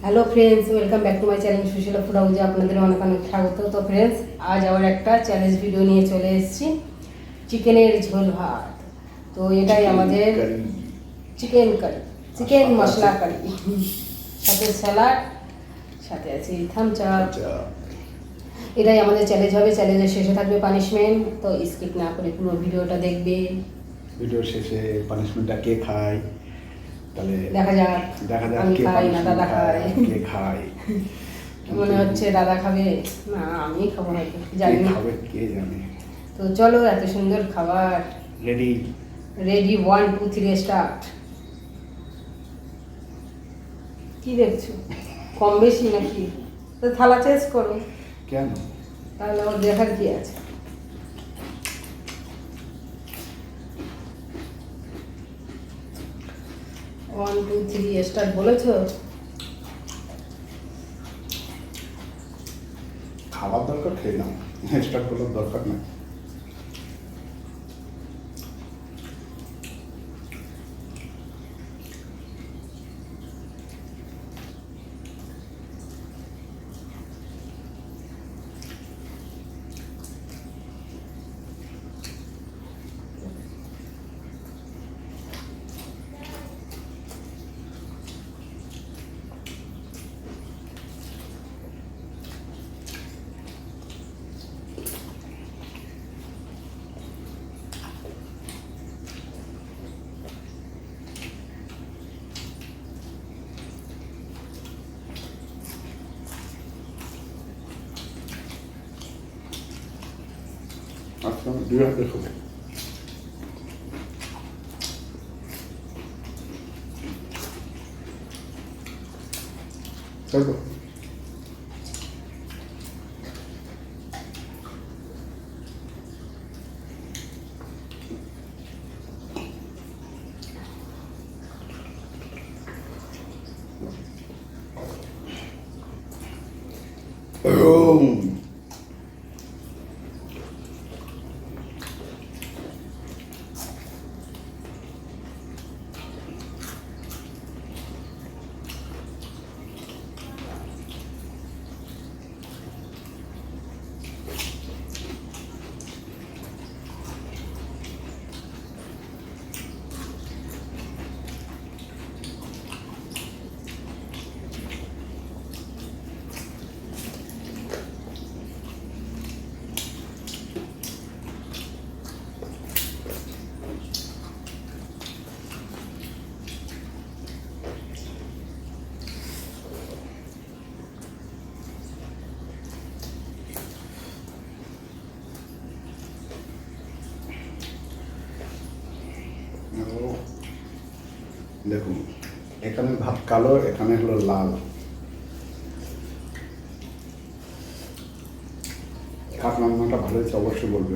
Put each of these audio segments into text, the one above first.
Hello friends, welcome back to my channel Sushila food হাউসে আপনাদের অনেক অনেক স্বাগত। তো ফ্রেন্ডস, আজ আবার একটা চ্যালেঞ্জ ভিডিও নিয়ে চলে এসেছি, চিকেনের ঝোল ভাত। তো এটাই আমাদের চিকেন কারি, চিকেন মশলা কারি, সাথে স্যালাড, সাথে আছে থামস আপ। এটাই আমাদের চ্যালেঞ্জ হবে। চ্যালেঞ্জের শেষে থাকবে পানিশমেন্ট, তো স্কিপ না করে পুরো ভিডিওটা দেখবে। ভিডিওর শেষে পানিশমেন্টটা কে খায় তাহলে দেখা যাক আমি কে খাই না দাদা খায়। কে খায় মনে হচ্ছে দাদা খাবে, না আমি খাবো হয়তো, জানি কে না। খাবে কে জানে। তো চলো, এত সুন্দর খাবার রেডি। Ready, 1 2 3 start. কি দেখছো, কম বেশি নাকি? তো থালা চেঞ্জ করো, কেন? তাহলে ওর দেখার কি আছে। ওয়ান টু থ্রি স্টার্ট বলেছো? খাবার দরকার খেয়ে নাও, স্টার্ট করার দরকার না। আচ্ছা, দুই হাতে খাবো। চলো দেখুন, এখানে ভাত কালো, এখানে হলো লাল। কাঠ রান্নাটা ভালো হয়েছে অবশ্যই বলবে।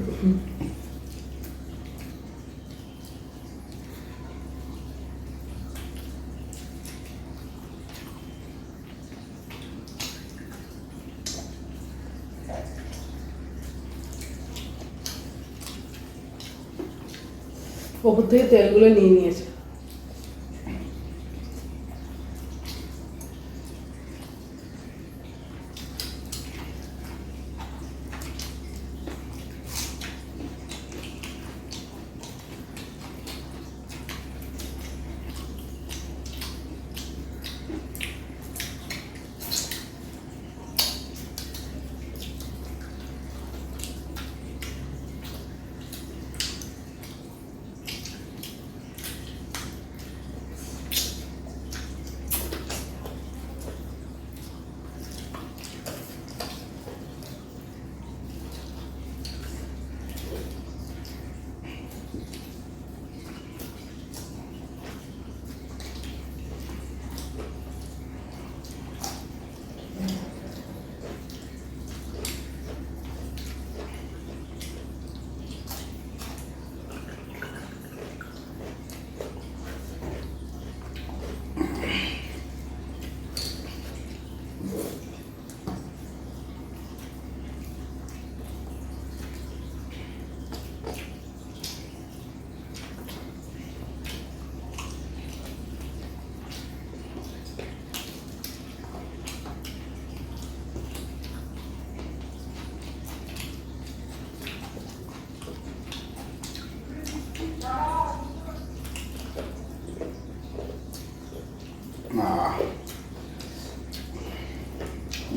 ওপর থেকে তেলগুলো নিয়ে নিয়েছে।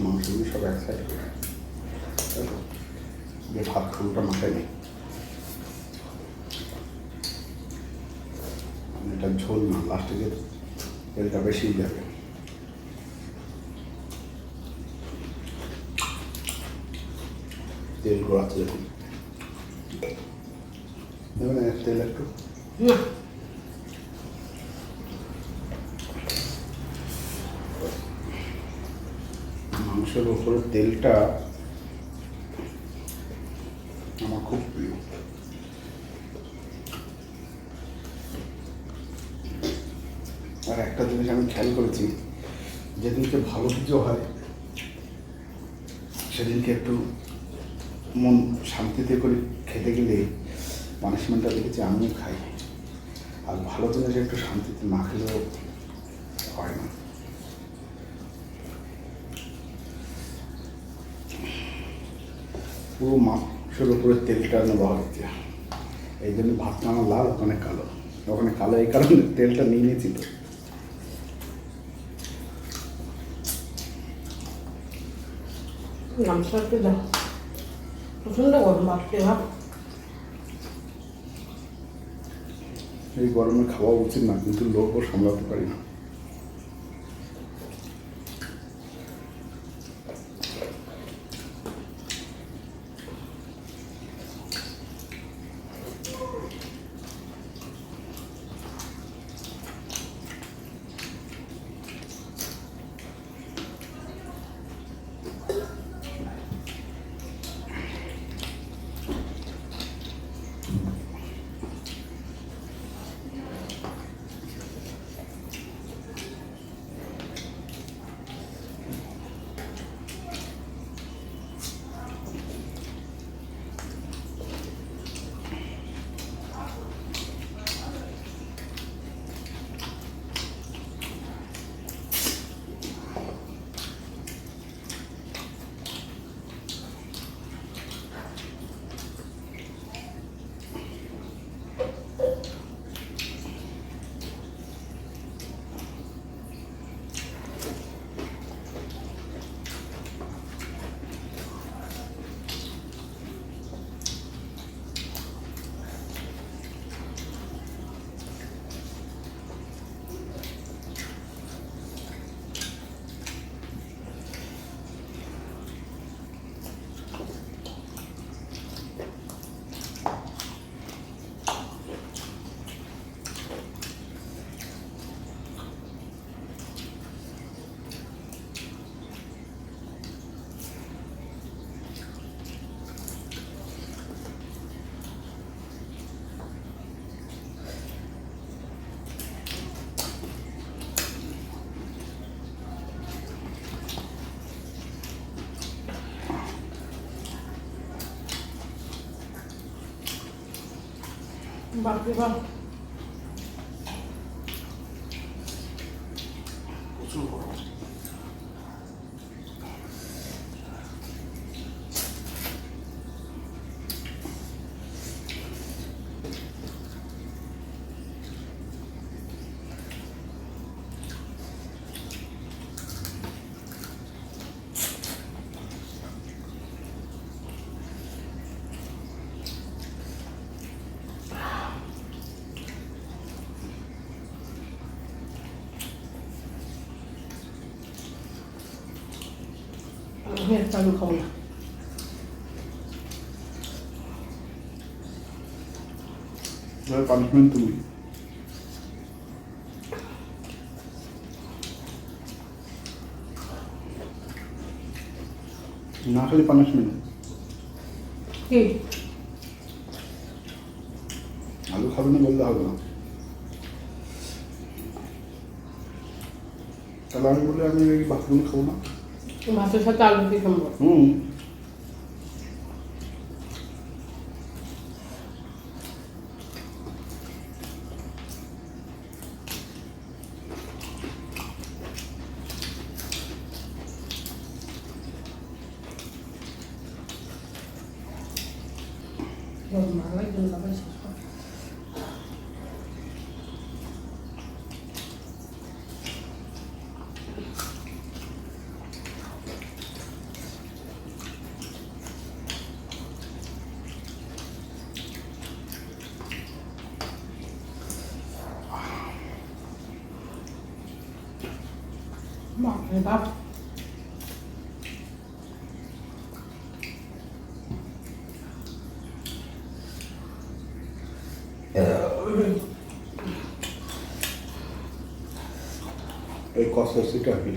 মাংসগুলো সব এক সাইড যে ভাত খাবুটা মাথায় নেই, এটা ঝোল না, লাস্টে যে তেলটা বেশি যাবে। তেল গড়াচ্ছে দেখুন, দেবেন তেল একটু। না মাংসের ওপরে তেলটা আমার খুব প্রিয়। আর একটা জিনিস আমি খেয়াল করেছি, যেদিনকে ভালো কিছু হয় সেদিনকে একটু মন শান্তিতে করে খেতে গেলে পানিশমেন্টটা দেখেছি আমিও খাই। আর ভালো জিনিস একটু শান্তিতে না খেলেও হয় না। পুরো মাংসের উপরে তেলটা নেওয়া হচ্ছে, এই জন্য ভাতটা আমার লাল, ওখানে কালো। ওখানে কালো এই কারণে তেলটা নিয়ে নিয়েছি তো। গামছা একটু দাও, প্রচণ্ড গরম বাপরে বাপ। এই গরমে খাওয়া উচিত না, কিন্তু লোকও সামলাতে পারি না। বাপরে বাপ, প্রচুর গরম। আমি একটা আলু খাবো না। পানিশমেন্ট তুমি না খালি পানিশমেন্ট। কি আলু খাবে না বললে হবে না। তাহলে আমি বলি আমি এই ভাতগুলো খাবো না। ভাতের সাথে আলু দিয়ে খাবো। ভালো জন্য শেষ কর। বাপরে বাপ। এই কষাটা কি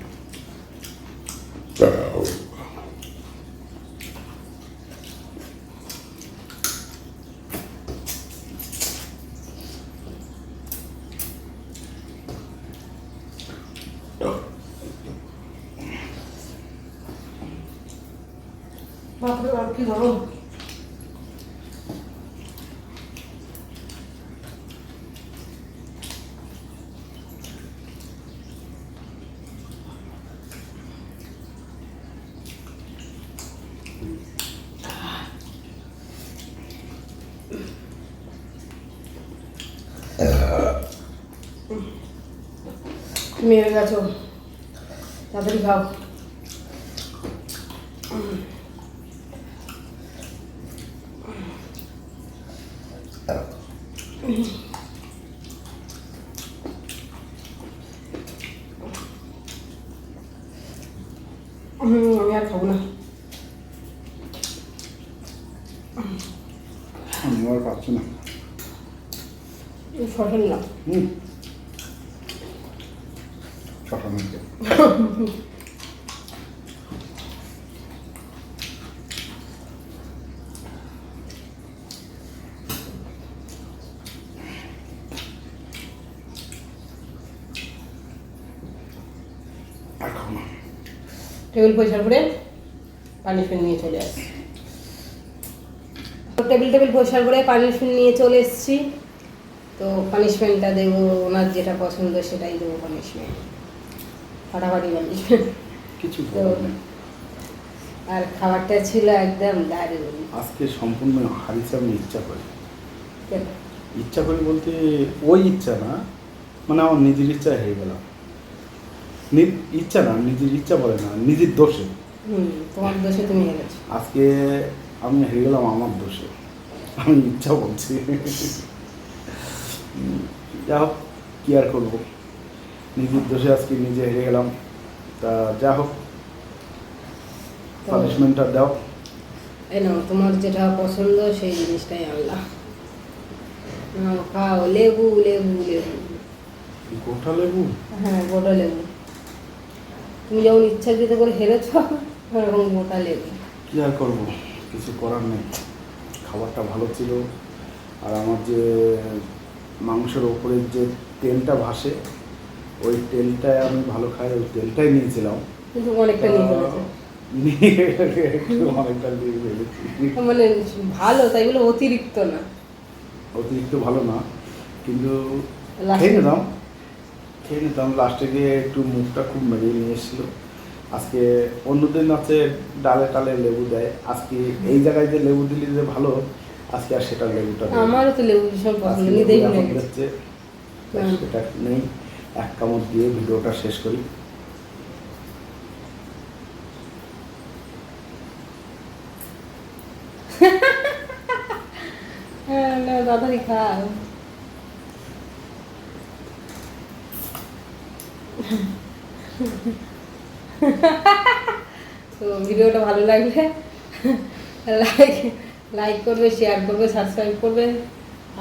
বাপরে বাপ কি গরম। তুমি এসে গেছো, তাড়াতাড়ি খাও। আমি আর খাবো না। আমি আর পাচ্ছি না। শশা নিলাম। শশা নিতে আর খাবো না। টেবিল পরিষ্কার করে পানিশমেন্ট নিয়ে চলে আসছি। টেবিল পরিষ্কার করে পানিশমেন্ট নিয়ে চলে এসেছি। তো পানিশমেন্টটা দেবো, ওনার যেটা পছন্দ সেটাই দেবো পানিশমেন্ট, ফাটাফাটি পানিশমেন্ট। কিছু তো আর খাবারটা ছিল একদম দারুণ। আজকে সম্পূর্ণ হারিয়েছে আমি ইচ্ছা করি। কেন? ইচ্ছা করি বলতে ওই ইচ্ছা না, মানে আমার নিজের ইচ্ছা হয়ে গেল। ইচ্ছা না, নিজের ইচ্ছা বলে না, নিজের দোষে। তোমার দোষে তুমি হেরেছো। আজকে আমি হেরে গেলাম আমার দোষে, আমি ইচ্ছা বলছি। যা হোক, কী আর করবো, নিজের দোষে আজকে নিজে হেরে গেলাম। তা যা হোক, পানিশমেন্টটা দাও। এই নাও, তোমার যেটা পছন্দ সেই জিনিসটাই আনলাম। খাও, লেবু লেবু লেবু। গোটা লেবু? হ্যাঁ, গোটা লেবু। তুমি যেমন ইচ্ছাকৃত করে হেরেছ, ওরকম গোটা লেবু। কী আর করবো, কিছু করার নেই। খাবারটা ভালো ছিল, আর আমার যে মাংসের ওপরের যে তেলটা ভাসে, ওই তেলটাই আমি ভালো খাই, ওই তেলটাই নিয়েছিলাম। কিন্তু অনেকটা নিয়ে ফেলেছে। অনেকটা নিয়ে ফেলেছি। মানে ভালো, তাই বলে অতিরিক্ত না। অতিরিক্ত ভালো না, কিন্তু লাস্টে- খেয়ে নিতাম। লাস্টে গিয়ে একটু মুখটা খুব মেরিয়ে নিয়ে এসেছিলো। আজকে অন্যদিন আছে ডালে টালে লেবু দেয়, আজকে এই জায়গায় যে লেবু দিলে যে ভালো, আজকে আর সেটা লেবুটা দেয় না। আমারও তো লেবু ভীষণ পছন্দ, আজকে নিতেই লেবু ভুলে এখন গেছি। দিচ্ছে, তাই সেটা নেই। এক কামড় দিয়ে ভিডিওটা শেষ করি। হ্যাঁ, না তাড়াতাড়ি খাও। তো ভিডিওটা ভালো লাগলে লাইক করবে, শেয়ার করবে, সাবস্ক্রাইব করবে,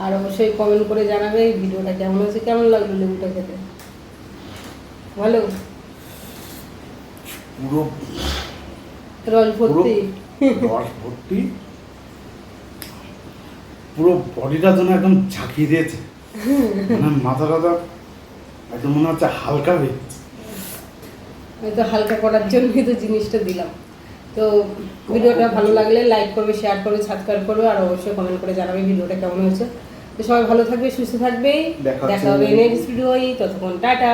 আর অবশ্যই কমেন্ট করে জানাবে ভিডিওটা কেমন হয়েছে, কেমন লাগলো লেবুটা খেতে। ভালো, পুরো রস ভর্তি। রস ভর্তি, পুরো বডিটা যেন একদম ঝাঁকিয়ে দিয়েছে, মানে মাথা টাথা একদম মনে হচ্ছে হালকা হয়ে গেছে। হয়তো হালকা করার জন্যই তো জিনিসটা দিলাম। তো ভিডিওটা ভালো লাগলে লাইক করবে, শেয়ার করবে, সাবস্ক্রাইব করবে, আর অবশ্যই কমেন্ট করে জানাবে ভিডিওটা কেমন হয়েছে। তো সবাই ভালো থাকবে, সুস্থ থাকবে, দেখা হবে নেক্সট ভিডিওই। ততক্ষণ টাটা।